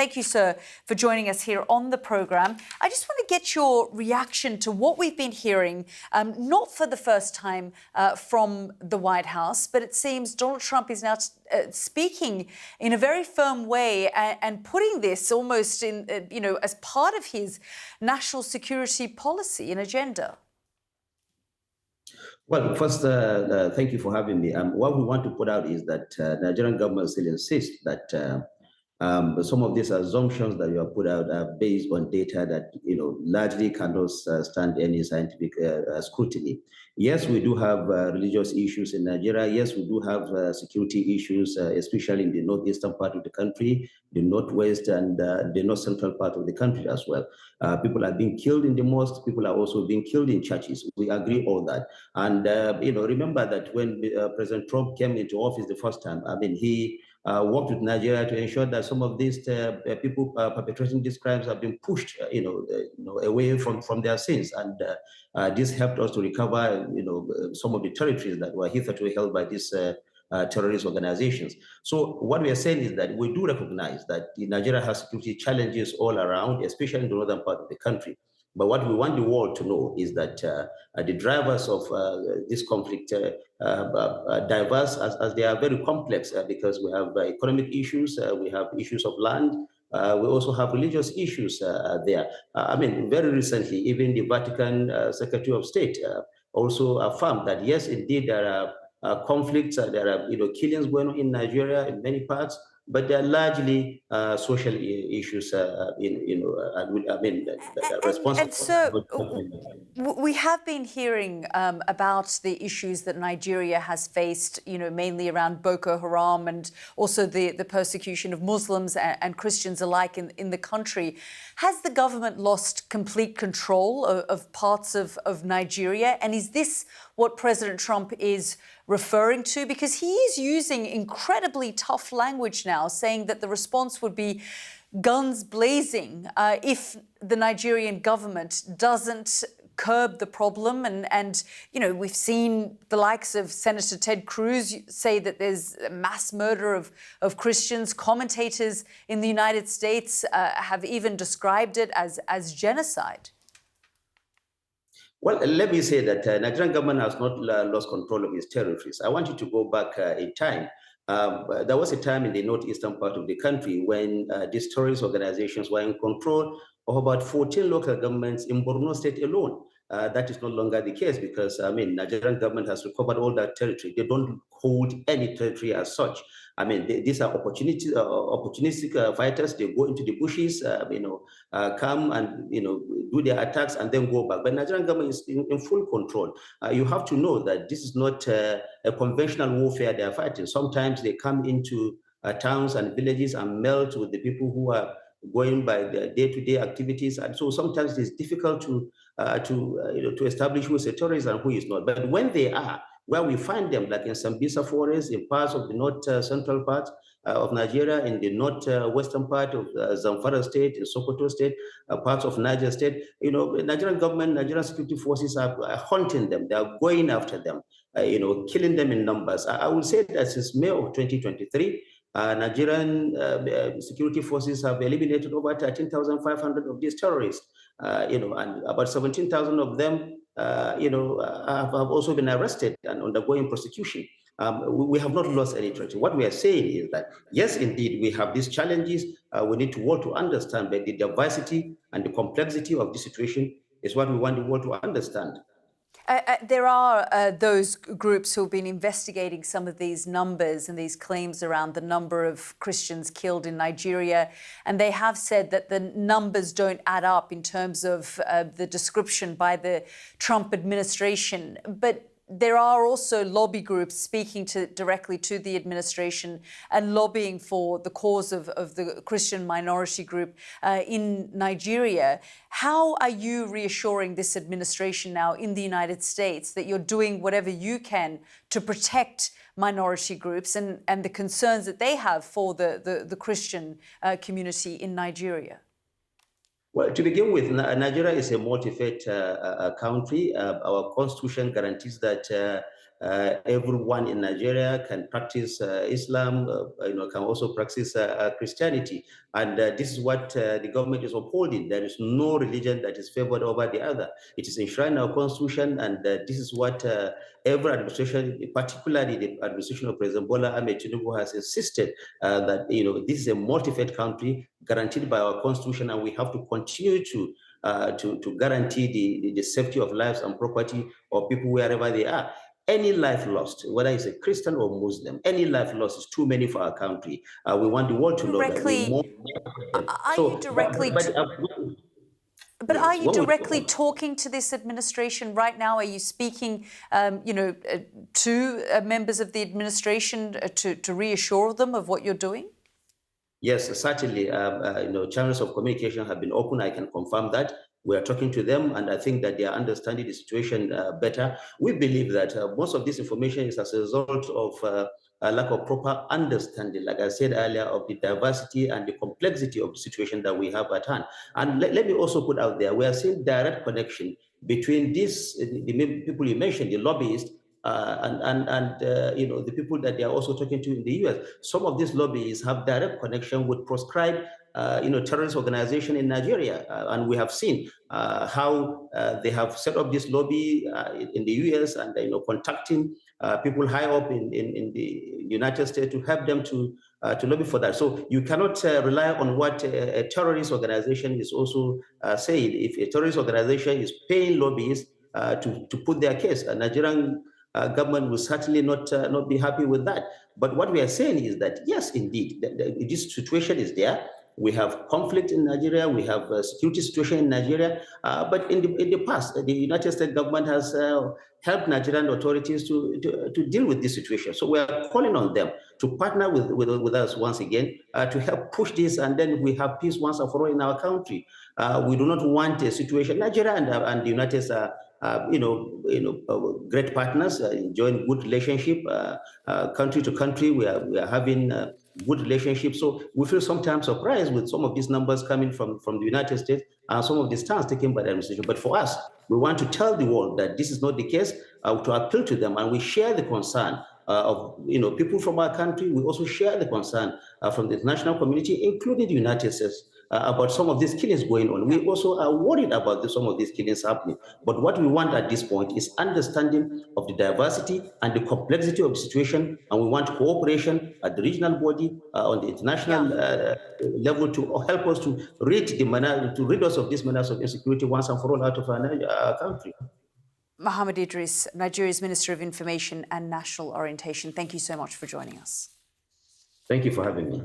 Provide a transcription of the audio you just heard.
Thank you, sir, for joining us here on the programme. I just want to get your reaction to what we've been hearing, not for the first time from the White House, but it seems Donald Trump is now speaking in a very firm way and putting this almost in, as part of his national security policy and agenda. Well, first, thank you for having me. What we want to put out is that the Nigerian government still insists that some of these assumptions that you have put out are based on data that largely cannot stand any scientific scrutiny. Yes, we do have religious issues in Nigeria. Yes, we do have security issues, especially in the northeastern part of the country, the northwest, and the north central part of the country as well. People are being killed in the mosques. People are also being killed in churches. We agree all that. And remember that when President Trump came into office the first time, he worked with Nigeria to ensure that some of these people perpetrating these crimes have been pushed, away from their sins, and this helped us to recover, some of the territories that were hitherto held by these terrorist organizations. So what we are saying is that we do recognize that Nigeria has security challenges all around, especially in the northern part of the country. But what we want the world to know is that the drivers of this conflict are diverse as they are very complex because we have economic issues, we have issues of land, we also have religious issues there. Very recently, even the Vatican Secretary of State also affirmed that, yes, indeed, there are conflicts, there are killings going on in Nigeria in many parts, but they're largely social issues. Responsible. And so we have been hearing about the issues that Nigeria has faced, mainly around Boko Haram and also the persecution of Muslims and Christians alike in the country. Has the government lost complete control of parts of Nigeria? And is this what President Trump is referring to? Because he is using incredibly tough language now, saying that the response would be guns blazing if the Nigerian government doesn't curb the problem. And we've seen the likes of Senator Ted Cruz say that there's a mass murder of Christians. Commentators in the United States have even described it as genocide. Well, let me say that Nigerian government has not lost control of its territories. I want you to go back in time. There was a time in the northeastern part of the country when these terrorist organizations were in control of about 14 local governments in Borno State alone. That is no longer the case because, Nigerian government has recovered all that territory. They don't hold any territory as such. These are opportunistic fighters. They go into the bushes, come and, do their attacks and then go back. But Nigerian government is in full control. You have to know that this is not a conventional warfare they are fighting. Sometimes they come into towns and villages and melt with the people who are going by their day-to-day activities. And so sometimes it's difficult to establish who is a terrorist and who is not. But when they are, where we find them, like in Sambisa forest, in parts of the north central part of Nigeria, in the northwestern part of Zamfara state, in Sokoto state, parts of Niger state, Nigerian government, Nigerian security forces are hunting them. They are going after them, killing them in numbers. I would say that since May of 2023, Nigerian security forces have eliminated over 13,500 of these terrorists, and about 17,000 of them, have also been arrested and undergoing prosecution. We have not lost any territory. What we are saying is that, yes, indeed, we have these challenges. We need to work to understand that the diversity and the complexity of the situation is what we want the world to understand. There are those groups who have been investigating some of these numbers and these claims around the number of Christians killed in Nigeria. And they have said that the numbers don't add up in terms of the description by the Trump administration. But there are also lobby groups speaking directly to the administration and lobbying for the cause of the Christian minority group in Nigeria. How are you reassuring this administration now in the United States that you're doing whatever you can to protect minority groups and the concerns that they have for the Christian community in Nigeria? Well, to begin with, Nigeria is a multi-faith country. Our constitution guarantees that everyone in Nigeria can practice Islam, can also practice Christianity. And this is what the government is upholding. There is no religion that is favored over the other. It is enshrined in our constitution, and this is what every administration, particularly the administration of President Bola Ahmed Tinubu, has insisted that this is a multi-faith country guaranteed by our constitution, and we have to continue to guarantee the safety of lives and property of people wherever they are. Any life lost, whether it's a Christian or Muslim, any life lost is too many for our country. We want the world to know that we more. Are you directly? But yes, are you directly talking to this administration right now? Are you speaking, to members of the administration to reassure them of what you're doing? Yes, certainly. Channels of communication have been open. I can confirm that. We are talking to them, and I think that they are understanding the situation better. We believe that most of this information is as a result of a lack of proper understanding, like I said earlier, of the diversity and the complexity of the situation that we have at hand. And let me also put out there, we are seeing direct connection between the people you mentioned, the lobbyists, and the people that they are also talking to in the US. Some of these lobbies have direct connection with proscribed terrorist organization in Nigeria, and we have seen how they have set up this lobby in the US, and contacting people high up in the United States to help them to lobby for that. So you cannot rely on what a terrorist organization is also saying. If a terrorist organization is paying lobbyists to put their case, a Nigerian government will certainly not be happy with that. But what we are saying is that, yes, indeed, this situation is there. We have conflict in Nigeria. We have a security situation in Nigeria. But in the past, the United States government has helped Nigerian authorities to deal with this situation. So we are calling on them to partner with us once again to help push this, and then we have peace once and for all in our country. We do not want a situation. Nigeria and the United States are great partners, enjoying good relationship, country to country. We are having good relationships. So we feel sometimes surprised with some of these numbers coming from the United States and some of the stands taken by the administration. But for us, we want to tell the world that this is not the case, to appeal to them, and we share the concern of people from our country. We also share the concern from the international community, including the United States, about some of these killings going on. We also are worried about some of these killings happening. But what we want at this point is understanding of the diversity and the complexity of the situation, and we want cooperation at the regional body, on the international level, to help us to rid us of these manners of insecurity once and for all out of our country. Mohammed Idris, Nigeria's Minister of Information and National Orientation, thank you so much for joining us. Thank you for having me.